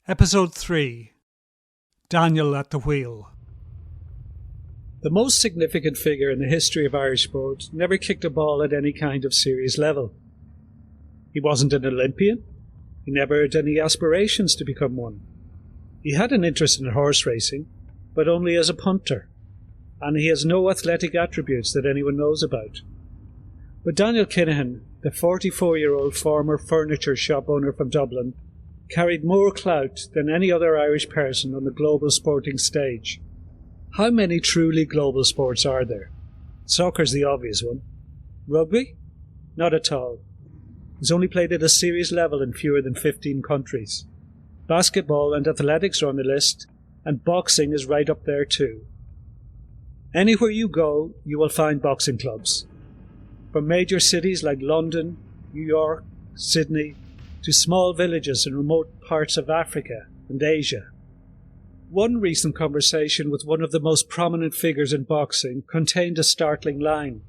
Episode 3 Daniel at the Wheel. The most significant figure in the history of Irish sport never kicked a ball at any kind of serious level. He wasn't an Olympian. He never had any aspirations to become one. He had an interest in horse racing, but only as a punter, and he has no athletic attributes that anyone knows about. But Daniel Kinahan, the 44-year-old former furniture shop owner from Dublin, carried more clout than any other Irish person on the global sporting stage. How many truly global sports are there? Soccer's the obvious one. Rugby? Not at all. It's only played at a serious level in fewer than 15 countries. Basketball and athletics are on the list, and boxing is right up there too. Anywhere you go, you will find boxing clubs. From major cities like London, New York, Sydney, to small villages in remote parts of Africa and Asia. One recent conversation with one of the most prominent figures in boxing contained a startling line.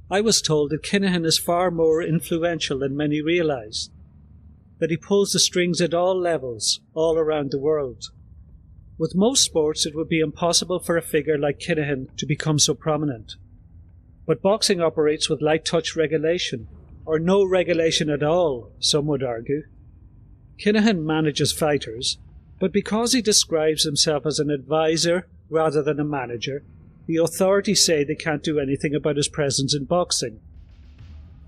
I was told that Kinahan is far more influential than many realise, that he pulls the strings at all levels, all around the world. With most sports, it would be impossible for a figure like Kinahan to become so prominent. But boxing operates with light touch regulation, or no regulation at all, some would argue. Kinahan manages fighters, but because he describes himself as an advisor rather than a manager, the authorities say they can't do anything about his presence in boxing.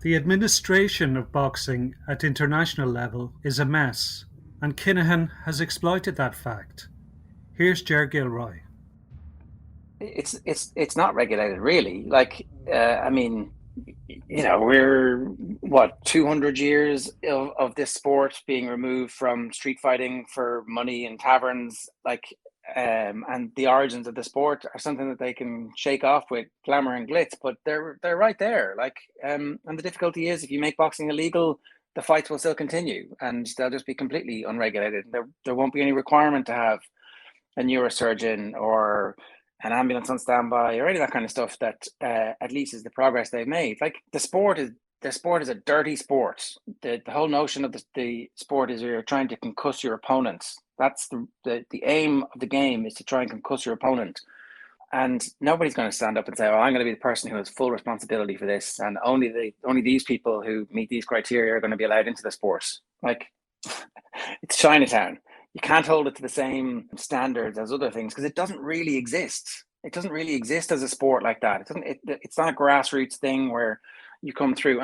The administration of boxing at international level is a mess, and Kinahan has exploited that fact. Here's Ger Gilroy. It's not regulated really. We're 200 years of this sport being removed from street fighting for money in taverns, and the origins of the sport are something that they can shake off with glamour and glitz, but they're right there. And the difficulty is, if you make boxing illegal, the fights will still continue and they'll just be completely unregulated. There won't be any requirement to have a neurosurgeon or an ambulance on standby or any of that kind of stuff that at least is the progress they've made. The sport is a dirty sport. The whole notion of the sport is you're trying to concuss your opponents. That's the aim of the game, is to try and concuss your opponent. And nobody's going to stand up and say, I'm going to be the person who has full responsibility for this, and only these people who meet these criteria are going to be allowed into the sport. It's Chinatown. You can't hold it to the same standards as other things because it doesn't really exist. It doesn't really exist as a sport like that. It's not a grassroots thing where you come through.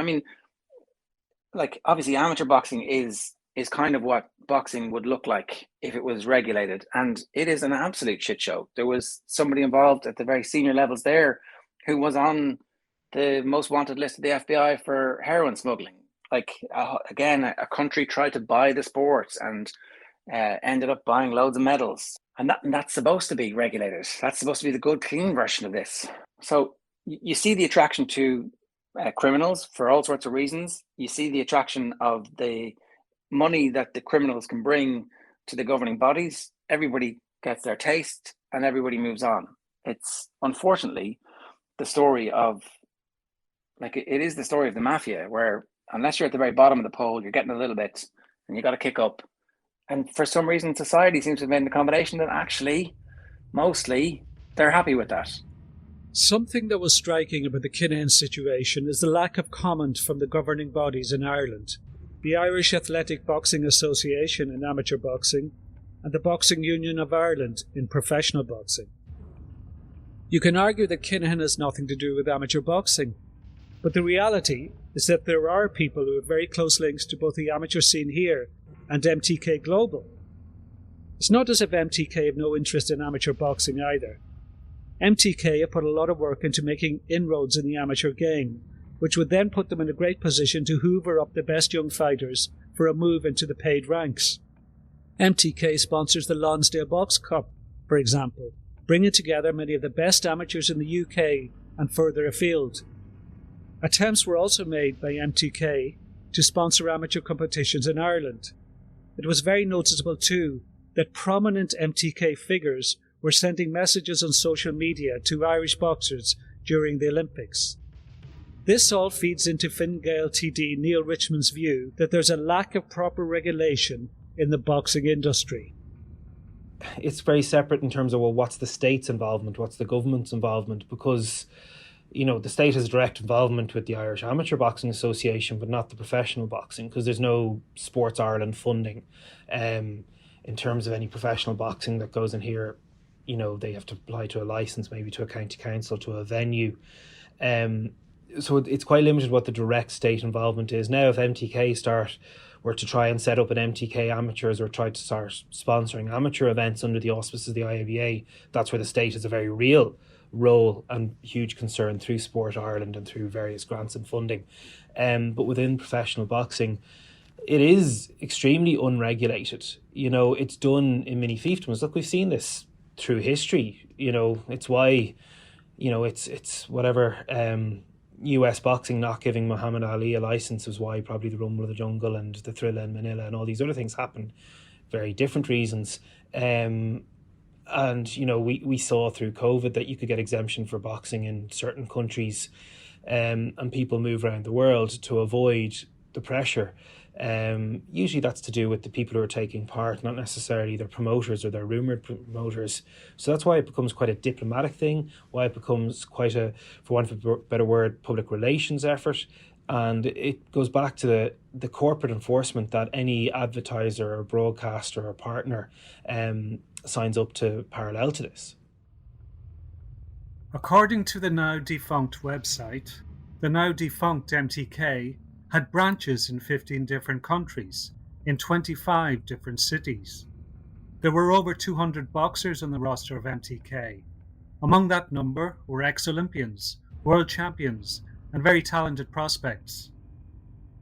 Obviously amateur boxing is kind of what boxing would look like if it was regulated, and it is an absolute shit show. There was somebody involved at the very senior levels there who was on the most wanted list of the FBI for heroin smuggling. Again, a country tried to buy the sport and ended up buying loads of medals, and that's supposed to be regulated. That's supposed to be the good, clean version of this. So you see the attraction to criminals for all sorts of reasons. You see the attraction of the money that the criminals can bring to the governing bodies. Everybody gets their taste and everybody moves on. It's unfortunately the story of it is the story of the mafia, where unless you're at the very bottom of the pole, you're getting a little bit and you got to kick up. And for some reason, society seems to have made the combination that actually, mostly, they're happy with that. Something that was striking about the Kinahan situation is the lack of comment from the governing bodies in Ireland, the Irish Athletic Boxing Association in amateur boxing, and the Boxing Union of Ireland in professional boxing. You can argue that Kinahan has nothing to do with amateur boxing, but the reality is that there are people who have very close links to both the amateur scene here and MTK Global. It's not as if MTK have no interest in amateur boxing either. MTK have put a lot of work into making inroads in the amateur game, which would then put them in a great position to hoover up the best young fighters for a move into the paid ranks. MTK sponsors the Lonsdale Box Cup, for example, bringing together many of the best amateurs in the UK and further afield. Attempts were also made by MTK to sponsor amateur competitions in Ireland. It was very noticeable too that prominent MTK figures were sending messages on social media to Irish boxers during the Olympics. This all feeds into Fine Gael TD Neil Richmond's view that there's a lack of proper regulation in the boxing industry. It's very separate in terms of, well, what's the state's involvement, what's the government's involvement, because, you know, the state has direct involvement with the Irish Amateur Boxing Association, but not the professional boxing, because there's no Sports Ireland funding. In terms of any professional boxing that goes in here, you know, they have to apply to a license, maybe to a county council, to a venue. So it's quite limited what the direct state involvement is. Now, if MTK were to try and set up an MTK Amateurs or try to start sponsoring amateur events under the auspices of the IABA, that's where the state has a very real role and huge concern through Sport Ireland and through various grants and funding. But within professional boxing, it is extremely unregulated. You know, it's done in many fiefdoms. Look, we've seen this through history. You know, it's why, you know, it's whatever, US boxing not giving Muhammad Ali a license was why probably the Rumble of the Jungle and the Thrilla in Manila and all these other things happened. Very different reasons. And, you know, we saw through COVID that you could get exemption for boxing in certain countries, and people move around the world to avoid the pressure. Usually that's to do with the people who are taking part, not necessarily their promoters or their rumoured promoters. So that's why it becomes quite a diplomatic thing, why it becomes quite a, for want of a better word, public relations effort. And it goes back to the corporate enforcement that any advertiser or broadcaster or partner signs up to parallel to this. According to the now defunct website, the now defunct MTK had branches in 15 different countries, in 25 different cities. There were over 200 boxers on the roster of MTK. Among that number were ex-Olympians, world champions, and very talented prospects.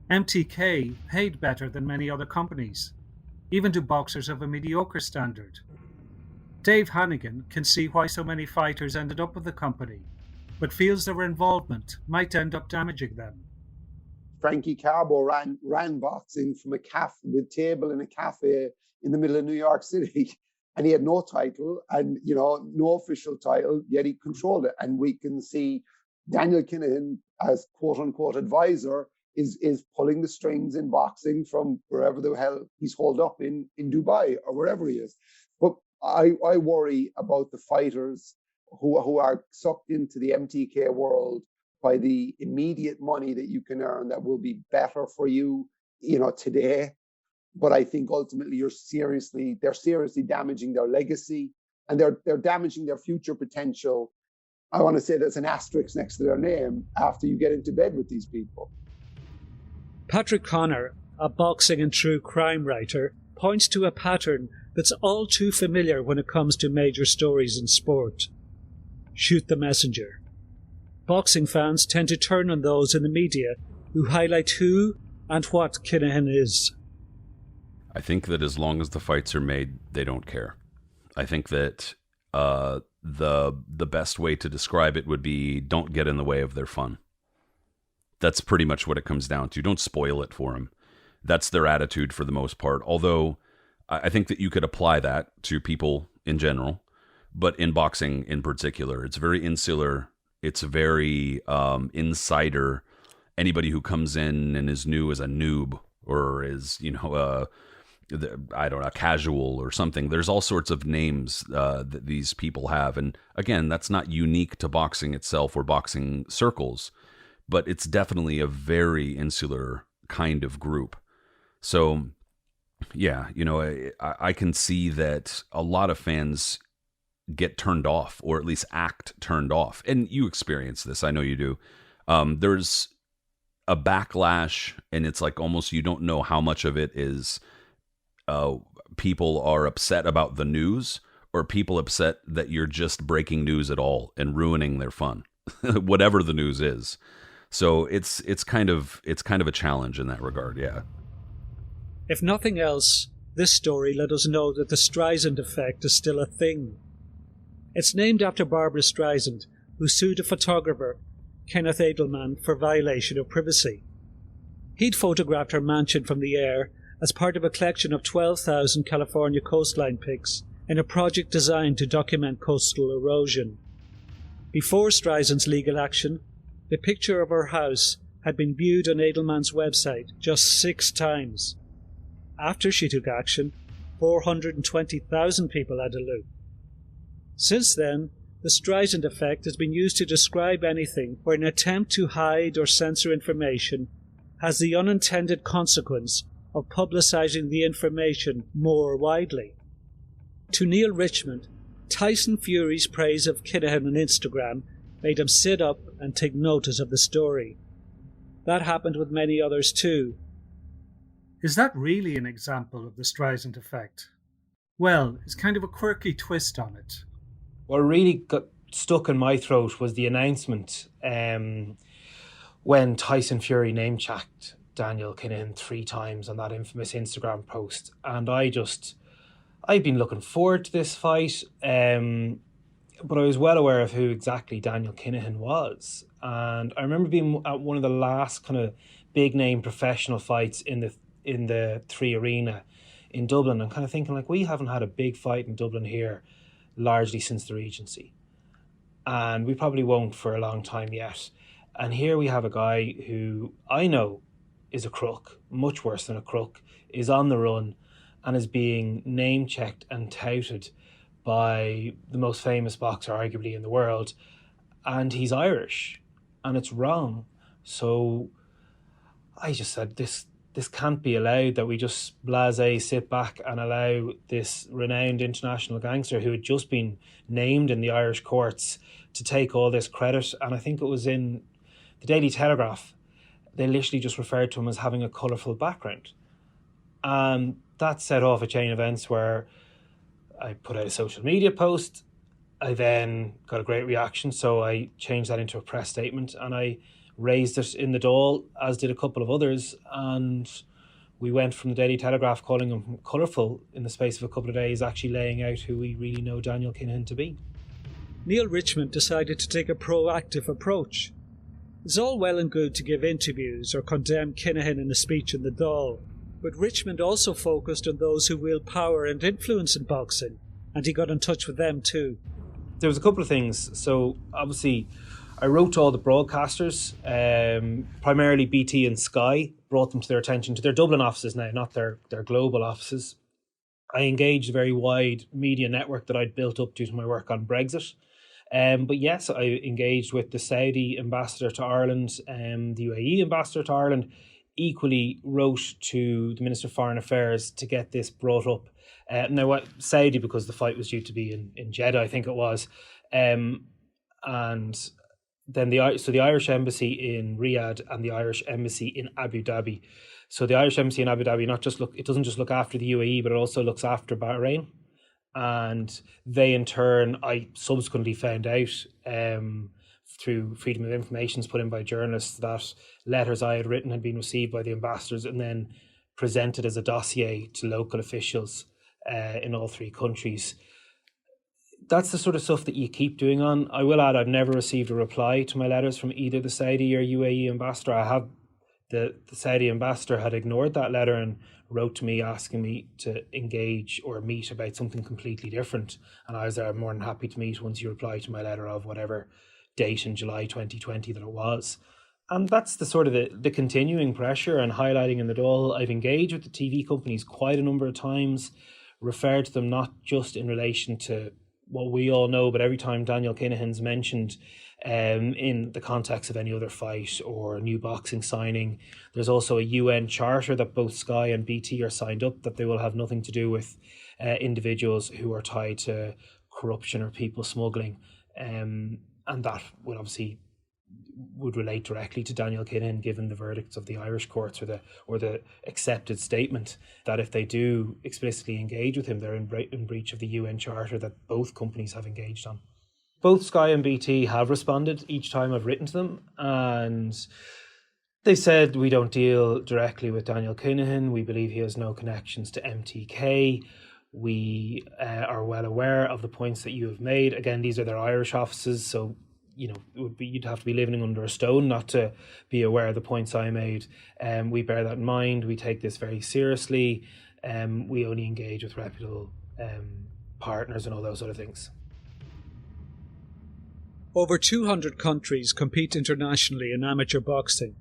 MTK paid better than many other companies, even to boxers of a mediocre standard. Dave Hannigan can see why so many fighters ended up with the company, but feels their involvement might end up damaging them. Frankie Carbo ran boxing from a table in a cafe in the middle of New York City, and he had no title and, you know, no official title, yet he controlled it. And we can see Daniel Kinahan, as quote unquote advisor, is pulling the strings in boxing from wherever the hell he's holed up in Dubai or wherever he is. But I worry about the fighters who are sucked into the MTK world by the immediate money that you can earn that will be better for you, you know, today. But I think ultimately they're seriously damaging their legacy, and they're damaging their future potential. I want to say there's an asterisk next to their name after you get into bed with these people. Patrick Connor, a boxing and true crime writer, points to a pattern that's all too familiar when it comes to major stories in sport. Shoot the messenger. Boxing fans tend to turn on those in the media who highlight who and what Kinahan is. I think that as long as the fights are made, they don't care. I think that the best way to describe it would be, don't get in the way of their fun. That's pretty much what it comes down to. Don't spoil it for them. That's their attitude for the most part. Although I think that you could apply that to people in general, but in boxing in particular, it's very insular. It's very insider. Anybody who comes in and is new as a noob or is, you know, I don't know, casual or something. There's all sorts of names that these people have. And again, that's not unique to boxing itself or boxing circles, but it's definitely a very insular kind of group. So, yeah, you know, I can see that a lot of fans get turned off, or at least act turned off. And you experience this, I know you do. There's a backlash, and it's like almost you don't know how much of it is people are upset about the news, or people upset that you're just breaking news at all and ruining their fun, whatever the news is. So it's kind of a challenge in that regard, yeah. If nothing else, this story let us know that the Streisand effect is still a thing. It's named after Barbara Streisand, who sued a photographer, Kenneth Edelman, for violation of privacy. He'd photographed her mansion from the air as part of a collection of 12,000 California coastline pics in a project designed to document coastal erosion. Before Streisand's legal action, the picture of her house had been viewed on Edelman's website just 6 times. After she took action, 420,000 people had a look. Since then, the Streisand effect has been used to describe anything where an attempt to hide or censor information has the unintended consequence of publicising the information more widely. To Neil Richmond, Tyson Fury's praise of Kinahan on Instagram made him sit up and take notice of the story. That happened with many others too. Is that really an example of the Streisand effect? Well, it's kind of a quirky twist on it. What really got stuck in my throat was the announcement when Tyson Fury name-checked Daniel Kinahan 3 times on that infamous Instagram post. And I'd been looking forward to this fight, but I was well aware of who exactly Daniel Kinahan was. And I remember being at one of the last kind of big-name professional fights in the 3 Arena in Dublin, and kind of thinking, like, we haven't had a big fight in Dublin here largely since the Regency. And we probably won't for a long time yet. And here we have a guy who I know is a crook, much worse than a crook, is on the run and is being name-checked and touted by the most famous boxer arguably in the world. And he's Irish, and it's wrong. So I just said, this can't be allowed, that we just blasé sit back and allow this renowned international gangster who had just been named in the Irish courts to take all this credit. And I think it was in the Daily Telegraph, they literally just referred to him as having a colourful background. And that set off a chain of events where I put out a social media post. I then got a great reaction, so I changed that into a press statement and I raised it in the Dáil, as did a couple of others, and we went from the Daily Telegraph calling him colourful in the space of a couple of days, actually laying out who we really know Daniel Kinahan to be. Neil Richmond decided to take a proactive approach. It's all well and good to give interviews or condemn Kinahan in a speech in the Dáil, but Richmond also focused on those who wield power and influence in boxing, and he got in touch with them too. There was a couple of things. So obviously I wrote to all the broadcasters, primarily BT and Sky, brought them to their attention, to their Dublin offices now, not their global offices. I engaged a very wide media network that I'd built up due to my work on Brexit. But yes, I engaged with the Saudi ambassador to Ireland, the UAE ambassador to Ireland, equally wrote to the Minister of Foreign Affairs to get this brought up. Now, Saudi, because the fight was due to be in Jeddah, I think it was. And then the Irish Embassy in Riyadh and the Irish Embassy in Abu Dhabi. So the Irish Embassy in Abu Dhabi it doesn't just look after the UAE, but it also looks after Bahrain. And they, in turn, I subsequently found out through Freedom of Information put in by journalists that letters I had written had been received by the ambassadors and then presented as a dossier to local officials in all 3 countries. That's the sort of stuff that you keep doing on. I will add, I've never received a reply to my letters from either the Saudi or UAE ambassador. I have the Saudi ambassador had ignored that letter and wrote to me asking me to engage or meet about something completely different. And I was there more than happy to meet once you reply to my letter of whatever date in July 2020 that it was. And that's the sort of the continuing pressure and highlighting in the Dáil. I've engaged with the TV companies quite a number of times, referred to them not just in relation to what we all know, but every time Daniel Kinahan's mentioned in the context of any other fight or a new boxing signing, there's also a UN charter that both Sky and BT are signed up that they will have nothing to do with individuals who are tied to corruption or people smuggling. And that would obviously would relate directly to Daniel Kinahan, given the verdicts of the Irish courts or the accepted statement that if they do explicitly engage with him, they're in breach of the UN charter that both companies have engaged on. Both Sky and BT have responded each time I've written to them, and they said, we don't deal directly with Daniel Kinahan. We believe he has no connections to MTK. We are well aware of the points that you have made. Again, these are their Irish offices, so you'd have to be living under a stone not to be aware of the points I made. We bear that in mind. We take this very seriously. We only engage with reputable partners and all those sort of things. Over 200 countries compete internationally in amateur boxing.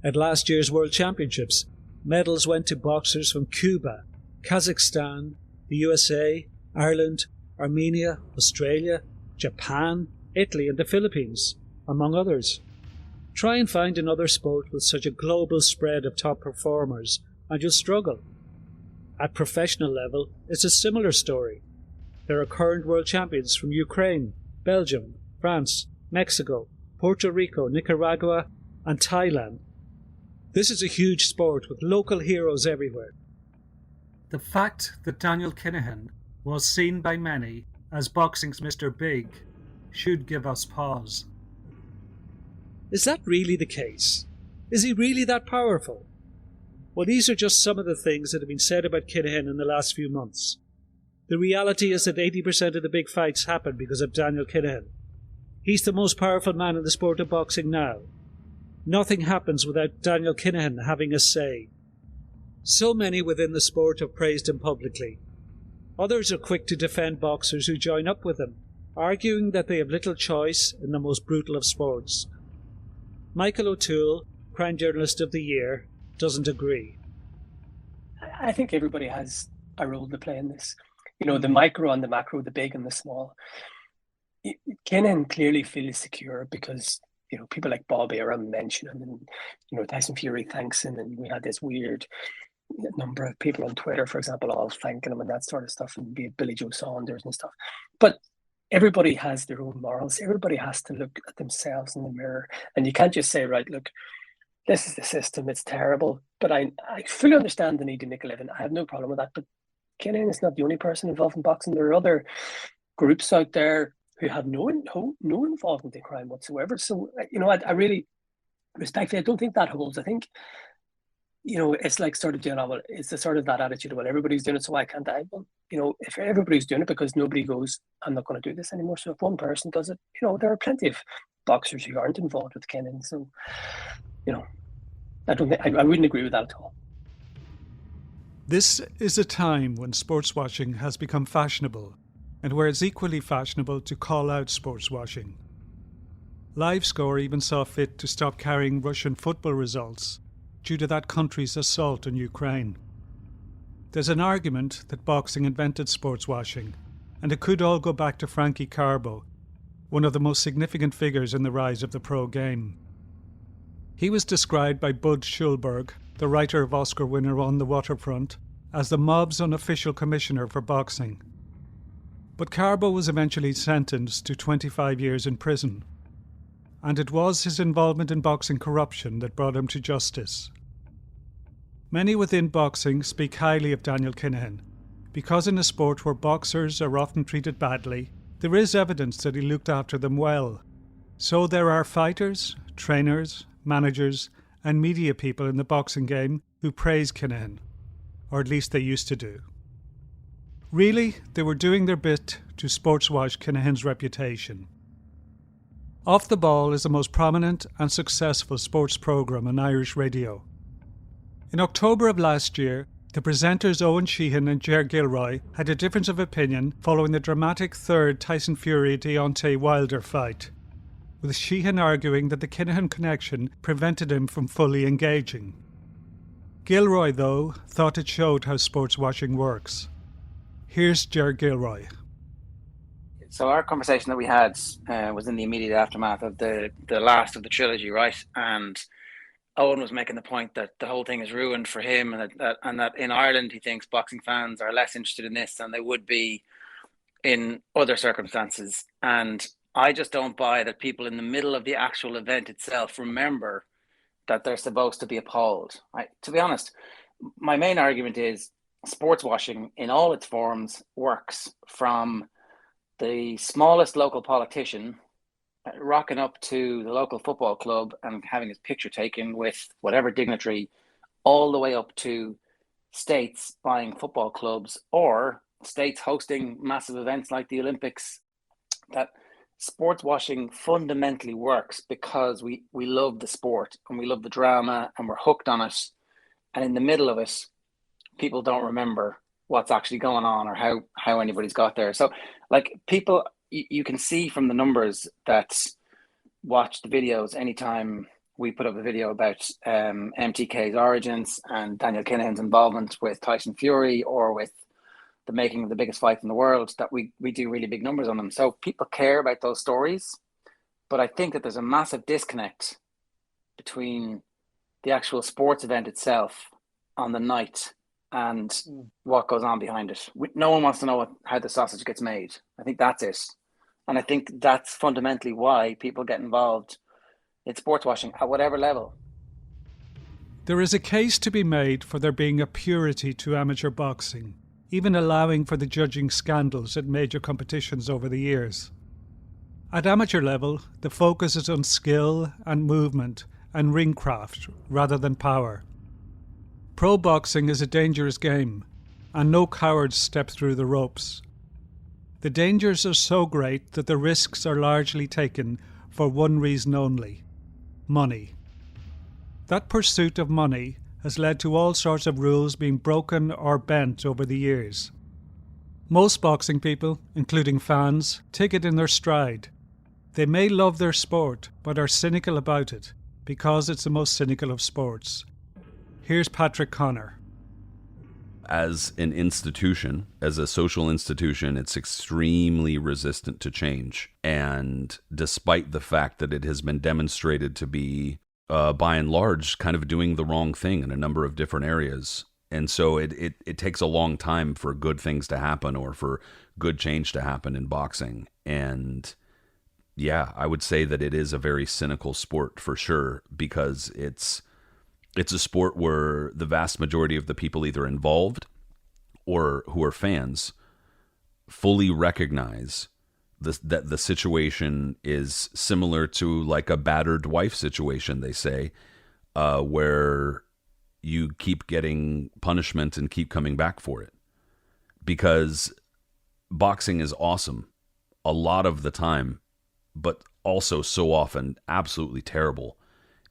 At last year's World Championships, Medals went to boxers from Cuba, Kazakhstan, the USA, Ireland, Armenia, Australia, Japan, Italy and the Philippines, among others. Try and find another sport with such a global spread of top performers and you'll struggle. At professional level, it's a similar story. There are current world champions from Ukraine, Belgium, France, Mexico, Puerto Rico, Nicaragua and Thailand. This is a huge sport with local heroes everywhere. The fact that Daniel Kinahan was seen by many as boxing's Mr. Big should give us pause. Is that really the case? Is he really that powerful? Well, these are just some of the things that have been said about Kinahan in the last few months. The reality is that 80% of the big fights happen because of Daniel Kinahan. He's the most powerful man in the sport of boxing now. Nothing happens without Daniel Kinahan having a say. So many within the sport have praised him publicly. Others are quick to defend boxers who join up with him, arguing that they have little choice in the most brutal of sports. Michael O'Toole, Crime Journalist of the Year, doesn't agree. I think everybody has a role to play in this. You know, the micro and the macro, the big and the small. Kinahan clearly feels secure because, you know, people like Bobby are mentioning and, you know, Tyson Fury thanks him, and we had this weird number of people on Twitter, for example, all thanking him and that sort of stuff, and be it Billy Joe Saunders and stuff. But everybody has their own morals. Everybody has to look at themselves in the mirror, and you can't just say, right, look, this is the system, it's terrible. But I fully understand the need to make a living. I have no problem with that. But Kinahan is not the only person involved in boxing. There are other groups out there who have no involvement in crime whatsoever. So, you know, I really, respectfully, I don't think that holds. I think, you know, it's like sort of, you know, well, it's the sort of that attitude of, well, everybody's doing it, so why can't I? Well, you know, if everybody's doing it because nobody goes, I'm not going to do this anymore. So if one person does it, you know, there are plenty of boxers who aren't involved with Kinahan. So, you know, I wouldn't agree with that at all. This is a time when sports washing has become fashionable, and where it's equally fashionable to call out sports washing. LiveScore even saw fit to stop carrying Russian football results due to that country's assault on Ukraine. There's an argument that boxing invented sports washing, and it could all go back to Frankie Carbo, one of the most significant figures in the rise of the pro game. He was described by Budd Schulberg, the writer of Oscar winner On The Waterfront, as the mob's unofficial commissioner for boxing. But Carbo was eventually sentenced to 25 years in prison, and it was his involvement in boxing corruption that brought him to justice. Many within boxing speak highly of Daniel Kinahan, because in a sport where boxers are often treated badly, there is evidence that he looked after them well. So there are fighters, trainers, managers and media people in the boxing game who praise Kinahan, or at least they used to do. Really, they were doing their bit to sportswash Kinahan's reputation. Off the Ball is the most prominent and successful sports programme on Irish radio. In October of last year, the presenters Owen Sheehan and Ger Gilroy had a difference of opinion following the dramatic third Tyson Fury-Deontay Wilder fight, with Sheehan arguing that the Kinahan connection prevented him from fully engaging. Gilroy, though, thought it showed how sports washing works. Here's Ger Gilroy. So our conversation that we had was in the immediate aftermath of the last of the trilogy, right? And Owen was making the point that the whole thing is ruined for him, and that in Ireland he thinks boxing fans are less interested in this than they would be in other circumstances. And I just don't buy that people in the middle of the actual event itself remember that they're supposed to be appalled. To be honest, my main argument is sports washing in all its forms works, from the smallest local politician rocking up to the local football club and having his picture taken with whatever dignitary, all the way up to states buying football clubs or states hosting massive events like the Olympics. That sports washing fundamentally works because we love the sport and we love the drama and we're hooked on it. And in the middle of it, people don't remember what's actually going on or how anybody's got there. So like people, you can see from the numbers that watch the videos anytime we put up a video about MTK's origins and Daniel Kinahan's involvement with Tyson Fury or with the making of the biggest fight in the world, that we do really big numbers on them. So people care about those stories, but I think that there's a massive disconnect between the actual sports event itself on the night and what goes on behind it. No one wants to know how the sausage gets made. I think that's it. And I think that's fundamentally why people get involved in sports washing at whatever level. There is a case to be made for there being a purity to amateur boxing, even allowing for the judging scandals at major competitions over the years. At amateur level, the focus is on skill and movement and ring craft rather than power. Pro boxing is a dangerous game, and no cowards step through the ropes. The dangers are so great that the risks are largely taken for one reason only: money. That pursuit of money has led to all sorts of rules being broken or bent over the years. Most boxing people, including fans, take it in their stride. They may love their sport, but are cynical about it, because it's the most cynical of sports. Here's Patrick Connor. As an institution, as a social institution, it's extremely resistant to change. And despite the fact that it has been demonstrated to be, by and large, kind of doing the wrong thing in a number of different areas. And so it takes a long time for good things to happen or for good change to happen in boxing. And yeah, I would say that it is a very cynical sport for sure, because it's a sport where the vast majority of the people either involved or who are fans fully recognize that the situation is similar to like a battered wife situation, they say, where you keep getting punishment and keep coming back for it. Because boxing is awesome a lot of the time, but also so often absolutely terrible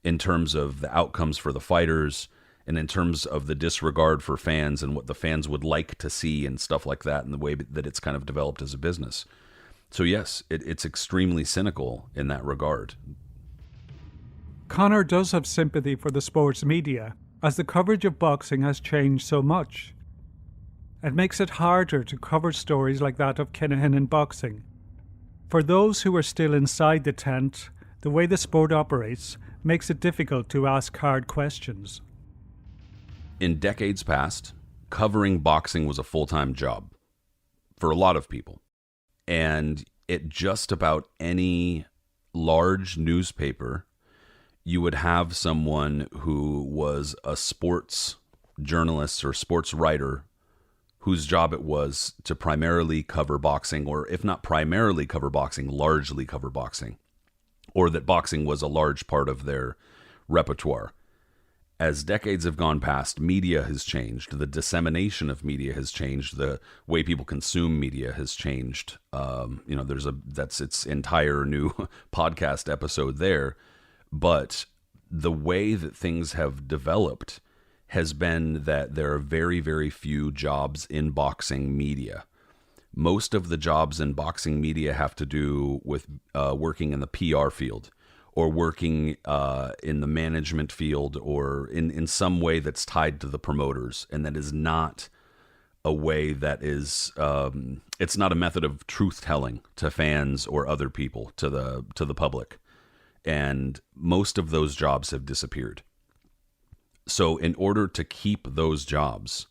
in terms of the outcomes for the fighters and in terms of the disregard for fans and what the fans would like to see and stuff like that, and the way that it's kind of developed as a business. So yes, it's extremely cynical in that regard. Connor does have sympathy for the sports media, as the coverage of boxing has changed so much. It makes it harder to cover stories like that of Kinahan in boxing. For those who are still inside the tent, the way the sport operates makes it difficult to ask hard questions. In decades past, covering boxing was a full-time job for a lot of people. And at just about any large newspaper, you would have someone who was a sports journalist or sports writer whose job it was to primarily cover boxing, or if not primarily cover boxing, largely cover boxing, or that boxing was a large part of their repertoire. As decades have gone past, media has changed. The dissemination of media has changed. The way people consume media has changed. That's its entire new podcast episode there. But the way that things have developed has been that there are very, very few jobs in boxing media. Most of the jobs in boxing media have to do with working in the PR field, or working in the management field, or in some way that's tied to the promoters. And that is not a way that is, it's not a method of truth-telling to fans or other people, to the public. And most of those jobs have disappeared. So in order to keep those jobs,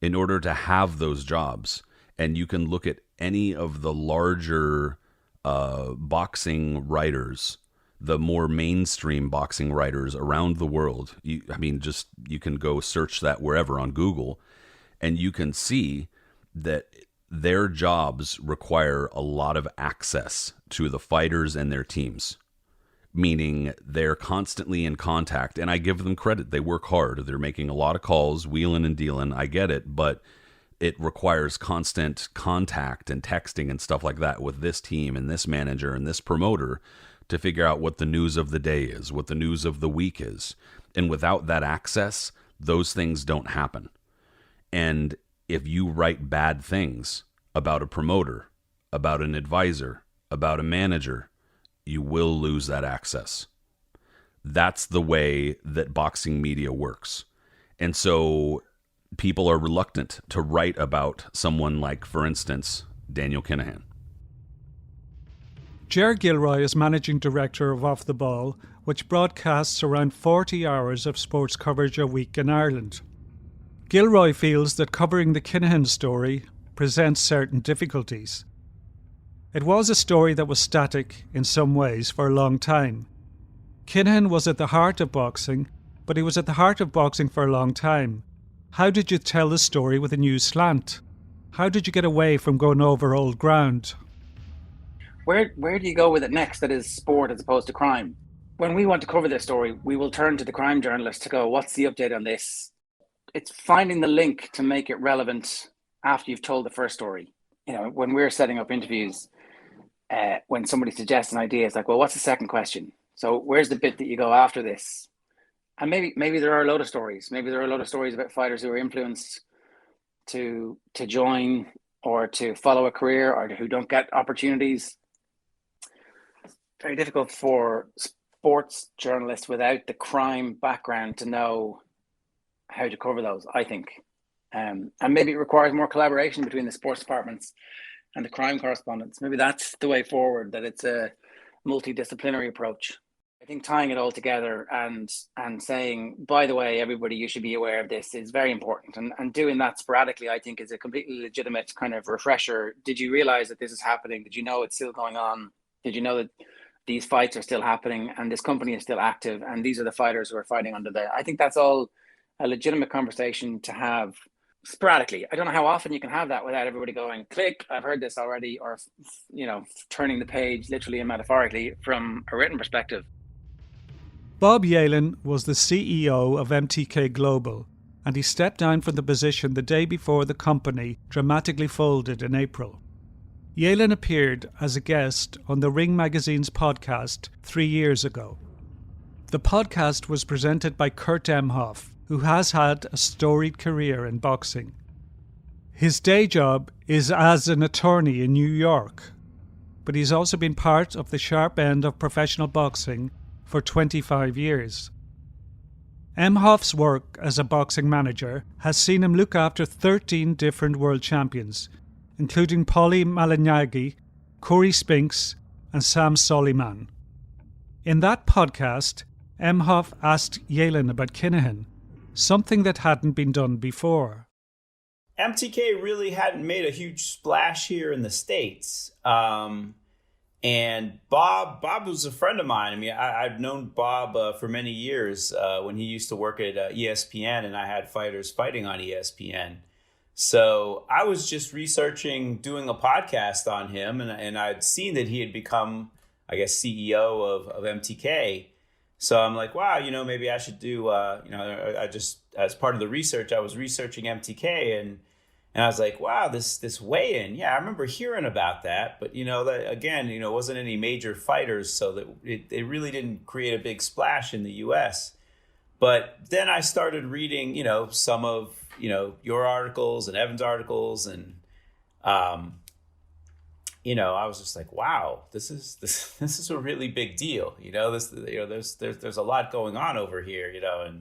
in order to have those jobs, and you can look at any of the larger boxing writers, the more mainstream boxing writers around the world, you can go search that wherever on Google, and you can see that their jobs require a lot of access to the fighters and their teams, meaning they're constantly in contact. And I give them credit. They work hard. They're making a lot of calls, wheeling and dealing. I get it, but it requires constant contact and texting and stuff like that with this team and this manager and this promoter to figure out what the news of the day is, what the news of the week is. And without that access, those things don't happen. And if you write bad things about a promoter, about an advisor, about a manager, you will lose that access. That's the way that boxing media works. And so people are reluctant to write about someone like, for instance, Daniel Kinahan. Ger Gilroy is managing director of Off the Ball, which broadcasts around 40 hours of sports coverage a week in Ireland. Gilroy feels that covering the Kinahan story presents certain difficulties. It was a story that was static in some ways for a long time. Kinahan was at the heart of boxing, but he was at the heart of boxing for a long time. How did you tell the story with a new slant? How did you get away from going over old ground? Where do you go with it next that is sport as opposed to crime? When we want to cover this story, we will turn to the crime journalist to go, what's the update on this? It's finding the link to make it relevant after you've told the first story. You know, when we're setting up interviews, when somebody suggests an idea, it's like, well, what's the second question? So where's the bit that you go after this? And maybe there are a load of stories. Maybe there are a lot of stories about fighters who are influenced to join or to follow a career or who don't get opportunities. Very difficult for sports journalists without the crime background to know how to cover those, I think. And maybe it requires more collaboration between the sports departments and the crime correspondents. Maybe that's the way forward, that it's a multidisciplinary approach. I think tying it all together and saying, by the way, everybody, you should be aware of this is very important. And doing that sporadically, I think, is a completely legitimate kind of refresher. Did you realize that this is happening? Did you know it's still going on? Did you know that these fights are still happening and this company is still active and these are the fighters who are fighting under there? I think that's all a legitimate conversation to have sporadically. I don't know how often you can have that without everybody going, click, I've heard this already, or, you know, turning the page literally and metaphorically from a written perspective. Bob Yalen was the CEO of MTK Global, and he stepped down from the position the day before the company dramatically folded in April. Yalen appeared as a guest on the Ring Magazine's podcast 3 years ago. The podcast was presented by Kurt Emhoff, who has had a storied career in boxing. His day job is as an attorney in New York, but he's also been part of the sharp end of professional boxing for 25 years. Emhoff's work as a boxing manager has seen him look after 13 different world champions, including Paulie Malignaggi, Corey Spinks, and Sam Soliman. In that podcast, Emhoff asked Yalen about Kinahan, something that hadn't been done before. MTK really hadn't made a huge splash here in the States. And Bob was a friend of mine. I mean, I've known Bob for many years when he used to work at ESPN, and I had fighters fighting on ESPN. So I was just researching, doing a podcast on him, and I'd seen that he had become, I guess, CEO of MTK. So I'm like, wow, you know, maybe I should do, I just, as part of the research, I was researching MTK, and I was like, wow, this weigh-in, yeah, I remember hearing about that, but, you know, that again, you know, wasn't any major fighters, so that it really didn't create a big splash in the U.S. But then I started reading, you know, some of, you know, your articles and Evan's articles, and you know, I was just like, wow, this is a really big deal. You know, there's a lot going on over here, you know,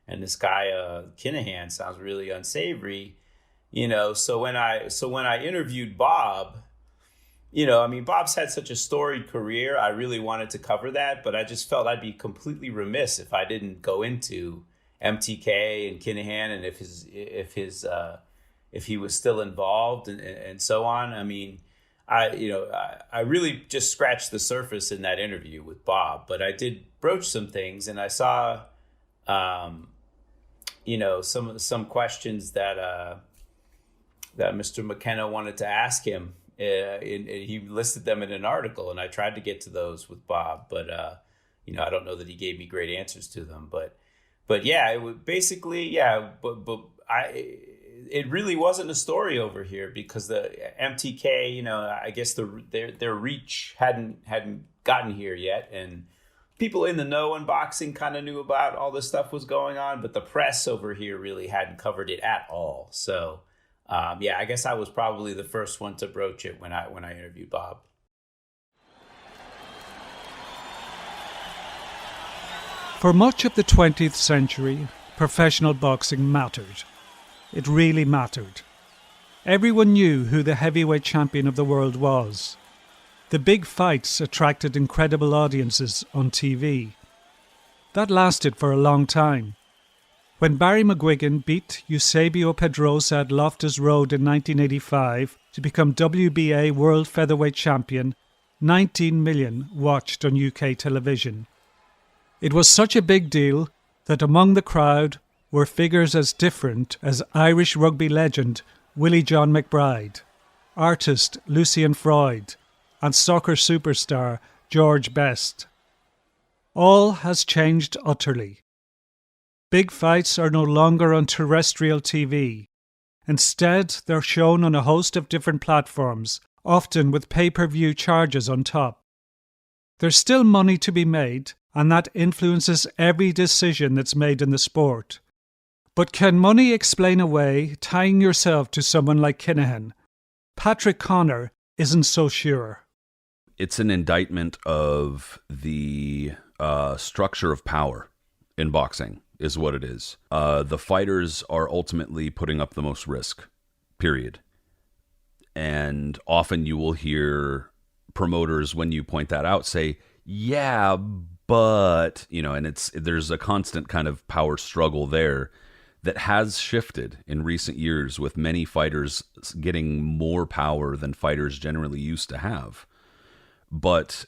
and this guy Kinahan sounds really unsavory, you know. So when I interviewed Bob, you know, I mean, Bob's had such a storied career. I really wanted to cover that, but I just felt I'd be completely remiss if I didn't go into MTK and Kinahan and if he was still involved and so on. I mean, I really just scratched the surface in that interview with Bob, but I did broach some things, and I saw, you know, some questions that Mr. McKenna wanted to ask him. He listed them in an article, and I tried to get to those with Bob, but you know, I don't know that he gave me great answers to them. But yeah, it was basically, yeah, but it really wasn't a story over here because the MTK, you know, I guess their reach hadn't gotten here yet, and people in the know in boxing kind of knew about all this stuff was going on, but the press over here really hadn't covered it at all. So yeah, I guess I was probably the first one to broach it when I interviewed Bob. For much of the 20th century, professional boxing mattered. It really mattered. Everyone knew who the heavyweight champion of the world was. The big fights attracted incredible audiences on TV. That lasted for a long time. When Barry McGuigan beat Eusebio Pedrosa at Loftus Road in 1985 to become WBA World Featherweight Champion, 19 million watched on UK television. It was such a big deal that among the crowd were figures as different as Irish rugby legend Willie John McBride, artist Lucian Freud, and soccer superstar George Best. All has changed utterly. Big fights are no longer on terrestrial TV. Instead, they're shown on a host of different platforms, often with pay-per-view charges on top. There's still money to be made, and that influences every decision that's made in the sport. But can money explain away tying yourself to someone like Kinahan? Patrick Connor isn't so sure. It's an indictment of the structure of power in boxing, is what it is. The fighters are ultimately putting up the most risk, period. And often you will hear promoters, when you point that out, say, yeah, but, and there's a constant kind of power struggle there that has shifted in recent years, with many fighters getting more power than fighters generally used to have. But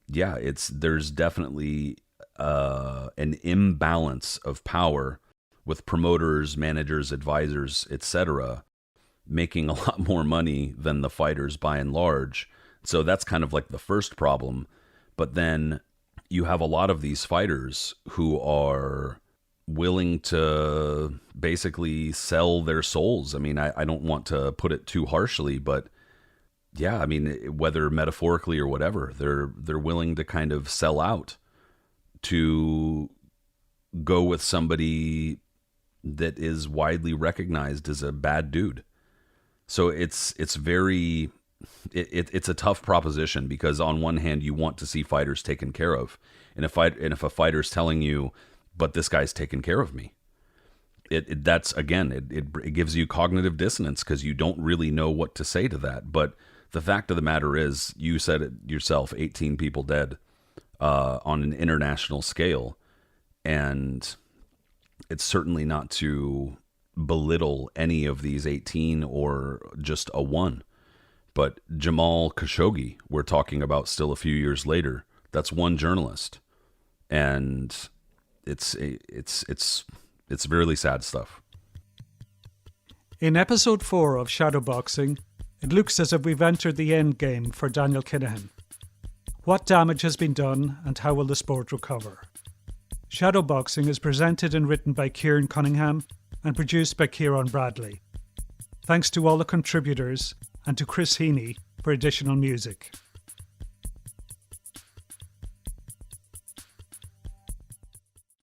there's definitely an imbalance of power, with promoters, managers, advisors, etc., making a lot more money than the fighters by and large. So that's kind of like the first problem. But then you have a lot of these fighters who are willing to basically sell their souls. I mean, I don't want to put it too harshly, but yeah, I mean, whether metaphorically or whatever, they're willing to kind of sell out to go with somebody that is widely recognized as a bad dude. So it's a tough proposition, because on one hand you want to see fighters taken care of, and if a fighter's telling you, but this guy's taken care of me, it gives you cognitive dissonance, because you don't really know what to say to that. But the fact of the matter is, you said it yourself, 18 people dead on an international scale, and it's certainly not to belittle any of these 18 or just a one. But Jamal Khashoggi, we're talking about still a few years later. That's one journalist, and it's really sad stuff. In episode 4 of Shadowboxing, it looks as if we've entered the end game for Daniel Kinahan. What damage has been done, and how will the sport recover? Shadowboxing is presented and written by Kieran Cunningham and produced by Kieran Bradley. Thanks to all the contributors and to Chris Heaney for additional music.